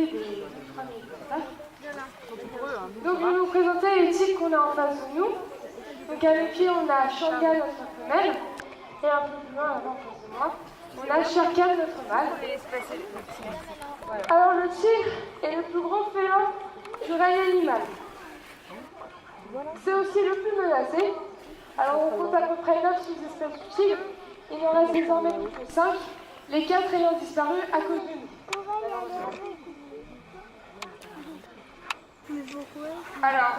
s'occuper des 3 minutes. Donc je vais vous présenter les tigres qu'on a en face de nous. Donc à mes pieds, on a Shanga, notre femelle, et un peu plus loin, en face de moi, on a Sharkan, notre mâle. Alors le tigre est le plus gros félin du règne animal. C'est aussi le plus menacé. Alors on compte à peu près 9 sous-espèces du tigre. Il n'en reste désormais plus que 5, les 4 ayant disparu à cause de nous. Alors,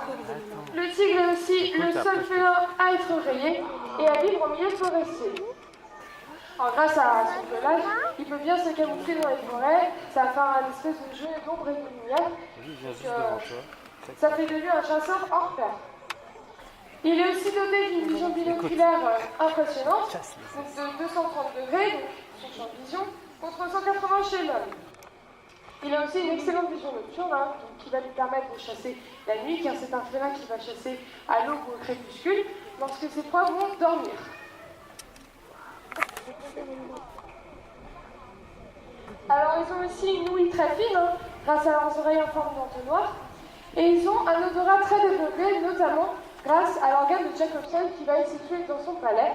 le tigre est aussi le seul félin à être rayé et à vivre en milieu forestier. Alors, grâce à son pelage, il peut bien se camoufler dans les forêts, ça va faire un espèce de jeu d'ombre et de lumière. Ça fait de lui un chasseur hors pair. Il est aussi doté d'une vision binoculaire impressionnante, donc de 230 degrés, donc son champ de vision, contre 180 chez l'homme. Il a aussi une excellente vision nocturne, donc, qui va lui permettre de chasser la nuit, car c'est un félin qui va chasser à l'aube ou au crépuscule, lorsque ses proies vont dormir. Alors ils ont aussi une ouïe très fine, grâce à leurs oreilles en forme d'entonnoir, et ils ont un odorat très développé, notamment grâce à l'organe de Jacobson qui va être situé dans son palais.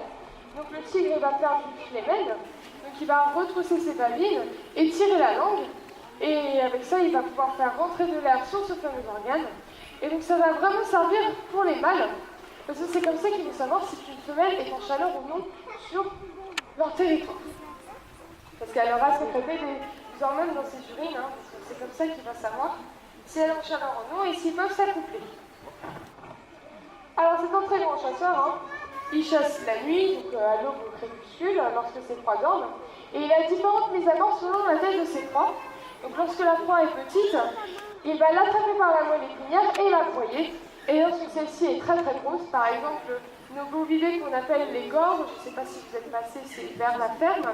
Donc le tigre va faire du phlémène, donc il va retrousser ses babines et tirer la langue, et avec ça il va pouvoir faire rentrer de l'air sur ce fameux organe. Et donc ça va vraiment servir pour les mâles, parce que c'est comme ça qu'ils vont savoir si une femelle est en chaleur ou non sur leur territoire. Parce qu'elle aura sécrété des hormones dans ses urines, parce que c'est comme ça qu'il va savoir si elle est en chaleur ou non et s'ils peuvent s'accoupler. Alors c'est un très grand chasseur, il chasse la nuit, donc à l'aube ou au crépuscule, lorsque ses proies dorment, et il a différentes mises à mort selon la taille de ses proies. Donc lorsque la proie est petite, il va l'attraper par la moelle épinière et la broyer. Et lorsque celle-ci est très très grosse, par exemple nos bovidés qu'on appelle les gorges, je ne sais pas si vous êtes passé, c'est vers la ferme,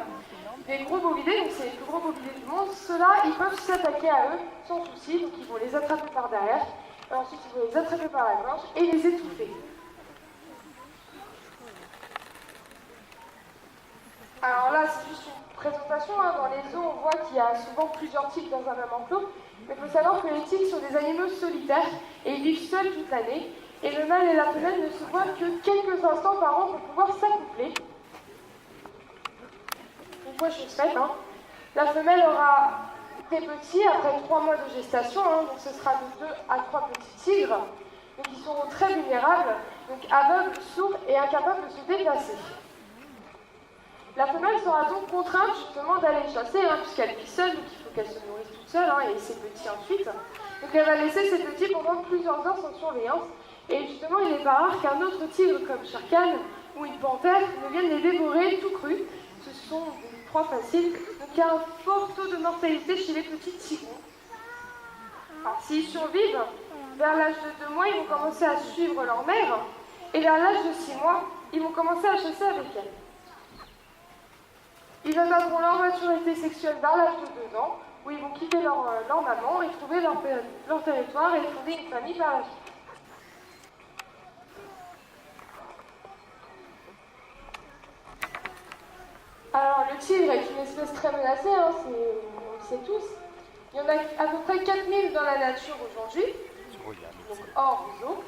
des gros bovidés, donc c'est les plus gros bovidés du monde, ceux-là ils peuvent s'attaquer à eux sans souci, donc ils vont les attraper par derrière. Ensuite, ils vont les attraper par la gorge et les étouffer. Alors là, c'est juste une présentation. Dans les zoos, on voit qu'il y a souvent plusieurs tigres dans un même enclos. Mais il faut savoir que les tigres sont des animaux solitaires et ils vivent seuls toute l'année. Et le mâle et la femelle ne se voient que quelques instants par an pour pouvoir s'accoupler. Une fois chose faite, la femelle aura des petits après 3 mois de gestation, donc ce sera de 2 à 3 petits tigres, donc ils seront très vulnérables, donc aveugles, sourds et incapables de se déplacer. La femelle sera donc contrainte justement d'aller chasser, puisqu'elle vit seule, donc il faut qu'elle se nourrisse toute seule, et ses petits ensuite. Donc elle va laisser ses petits pendant plusieurs heures sans surveillance, et justement il n'est pas rare qu'un autre tigre comme Sharkan ou une panthère ne vienne les dévorer tout cru. Ce sont des proies faciles, donc il y a un fort taux de mortalité chez les petits tigrons. Alors s'ils survivent, vers l'âge de 2 mois, ils vont commencer à suivre leur mère, et vers l'âge de 6 mois, ils vont commencer à chasser avec elle. Ils atteindront leur maturité sexuelle vers l'âge de 2 ans, où ils vont quitter leur maman et trouver leur territoire et fonder une famille par la suite. Alors le tigre est une espèce très menacée, on le sait tous. Il y en a à peu près 4000 dans la nature aujourd'hui, donc hors zoo.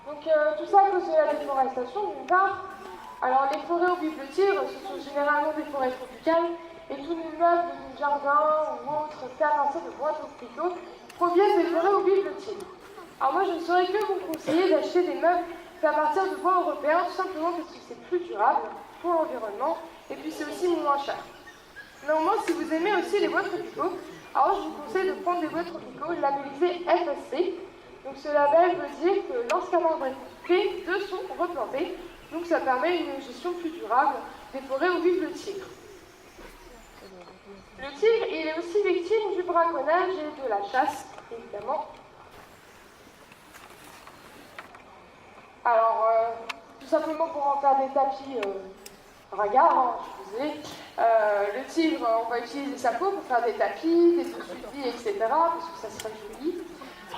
Donc tout ça à cause de la déforestation d'une part. Alors les forêts où vivent le tigre, ce sont généralement des forêts tropicales, et tous les meubles du jardin ou autres faits à partir de bois tropicaux proviennent des forêts où vivent le tigre. Alors moi je ne saurais que vous conseiller d'acheter des meubles faits à partir de bois européens, tout simplement parce que c'est plus durable pour l'environnement, et puis c'est aussi moins cher. Néanmoins, si vous aimez aussi les bois tropicaux, alors je vous conseille de prendre des bois tropicaux labellisés FSC. Donc ce label veut dire que lorsqu'un arbre est coupé, 2 sont replantés. Donc ça permet une gestion plus durable des forêts où vit le tigre. Le tigre, il est aussi victime du braconnage et de la chasse, évidemment. Alors, tout simplement pour en faire des tapis ragards, je vous ai. Le tigre, on va utiliser sa peau pour faire des tapis, des dessus de lit, etc., parce que ça serait joli.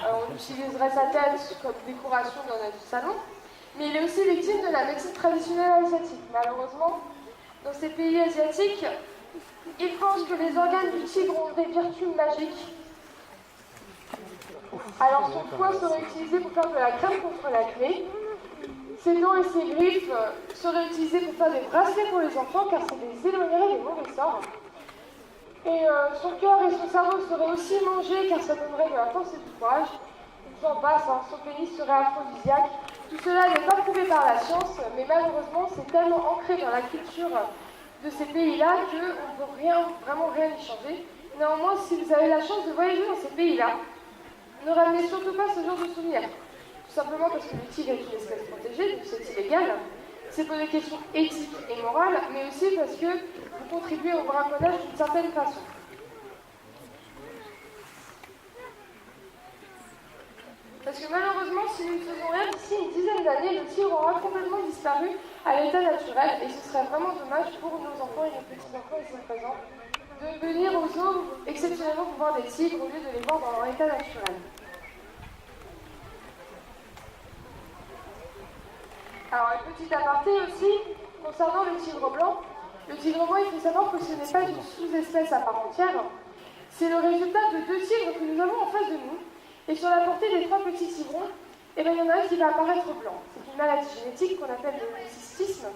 On utiliserait sa tête comme décoration dans notre salon. Mais il est aussi victime de la médecine traditionnelle asiatique. Malheureusement, dans ces pays asiatiques, ils pensent que les organes du tigre ont des vertus magiques. Alors son foie serait utilisé pour faire de la crème contre l'acné. Ses dents et ses griffes seraient utilisées pour faire des bracelets pour les enfants car ça les éloignerait des mauvais sorts. Et son cœur et son cerveau seraient aussi mangés car ça donnerait de la force et du courage. J'en passe, hein, son pénis serait aphrodisiaque. Tout cela n'est pas prouvé par la science, mais malheureusement c'est tellement ancré dans la culture de ces pays-là qu'on ne peut vraiment rien y changer. Néanmoins, si vous avez la chance de voyager dans ces pays-là, ne ramenez surtout pas ce genre de souvenirs. Tout simplement parce que le tigre est une espèce protégée, donc c'est illégal. C'est pour des questions éthiques et morales, mais aussi parce que vous contribuez au braconnage d'une certaine façon. Parce que malheureusement, si nous ne faisons rien d'ici une dizaine d'années, le tigre aura complètement disparu à l'état naturel, et ce serait vraiment dommage pour nos enfants et nos petits-enfants ici présents de venir aux zoos exceptionnellement pour voir des tigres au lieu de les voir dans leur état naturel. Alors, un petit aparté aussi, concernant le tigre blanc. Le tigre blanc, il faut savoir que ce n'est pas une sous-espèce à part entière. C'est le résultat de 2 tigres que nous avons en face de nous. Et sur la portée des 3 petits tigrons, il y en a un qui va apparaître blanc. C'est une maladie génétique qu'on appelle le cystisme.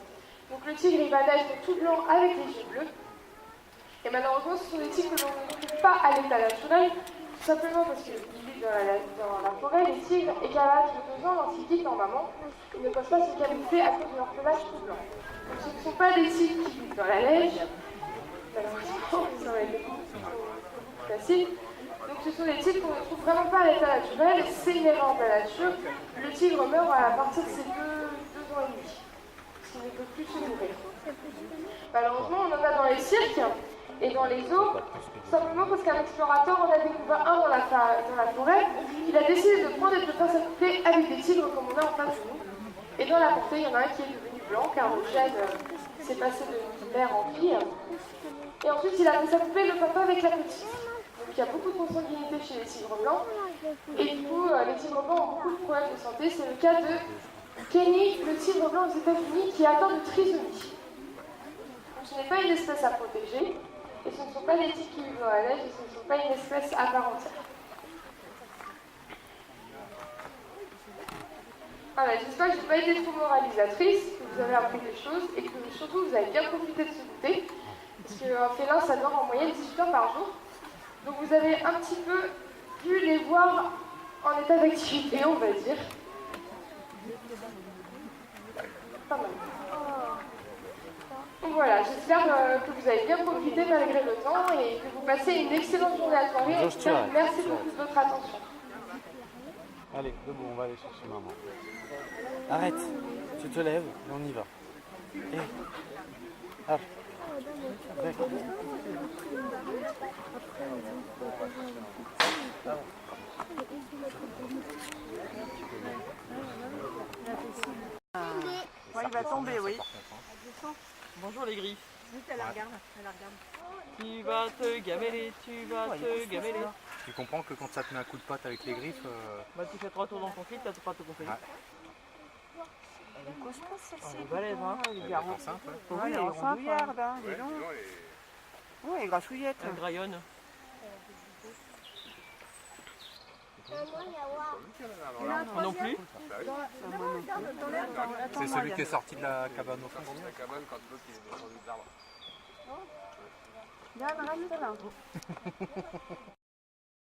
Donc le tigre, il va naître tout blanc avec les yeux bleus. Et malheureusement, ce sont des tigres que l'on ne trouve pas à l'état naturel, tout simplement parce qu'ils vivent dans la forêt, les tigres, et qu'à l'âge de 2 ans, lorsqu'ils quittent leur maman, ils ne peuvent pas se camoufler à cause de leur pelage tout blanc. Donc ce ne sont pas des tigres qui vivent dans la neige, malheureusement, ça va être plus facile. Donc ce sont des tigres qu'on ne trouve vraiment pas à l'état naturel, c'est une erreur de la nature. Le tigre meurt à partir de ses 2 ans et demi, parce qu'il ne peut plus se nourrir. Malheureusement, on en a dans les cirques et dans les zoos, simplement parce qu'un explorateur en a découvert un dans la forêt. Il a décidé de prendre et de le faire s'accoupler avec des tigres comme on a en face de nous. Et dans la portée, il y en a un qui est devenu blanc, car le gène s'est passé de mère en fille. Et ensuite, il a fait s'accoupler le papa avec la petite. Donc il y a beaucoup de consanguinité chez les tigres blancs. Et du coup, les tigres blancs ont beaucoup de problèmes de santé. C'est le cas de Kenny, le tigre blanc aux États-Unis, qui est atteint de trisomie. Ce n'est pas une espèce à protéger, et ce ne sont pas des tigres qui vivent dans la neige, et ce ne sont pas une espèce à part entière. Voilà, j'espère que je n'ai pas été trop moralisatrice, que vous avez appris des choses, et que surtout vous avez bien profité de ce goûter, parce qu'un félin, ça dort en moyenne 18 heures par jour. Donc vous avez un petit peu pu les voir en état d'activité, on va dire. Pas mal. Donc voilà, j'espère que vous avez bien profité malgré le temps et que vous passez une excellente journée à soirée. En tout cas, merci beaucoup de votre attention. Allez, debout, on va aller chercher maman. Arrête, tu te lèves et on y va. Hop. D'accord. Ouais, il va tomber, oui. Bonjour les griffes. Juste, elle la regarde, elle la regarde. Tu vas te gameler, tu vas te gameler. Tu comprends que quand ça te met un coup de patte avec les griffes... Bah tu fais 3 tours dans ton clip, t'as pas te compter. Ouais. Elle est costaud celle-ci. Elle est balèze, hein. Elle est Elle est garante. enceinte, ouais. Oui, elle est rondouillarde, hein, dis donc. Oui, elle est grassouillette. Elle graillonne. Moi non plus. C'est celui qui est sorti de la cabane au fond. La cabane quand l'autre est descendu de l'arbre. Yann, reste là.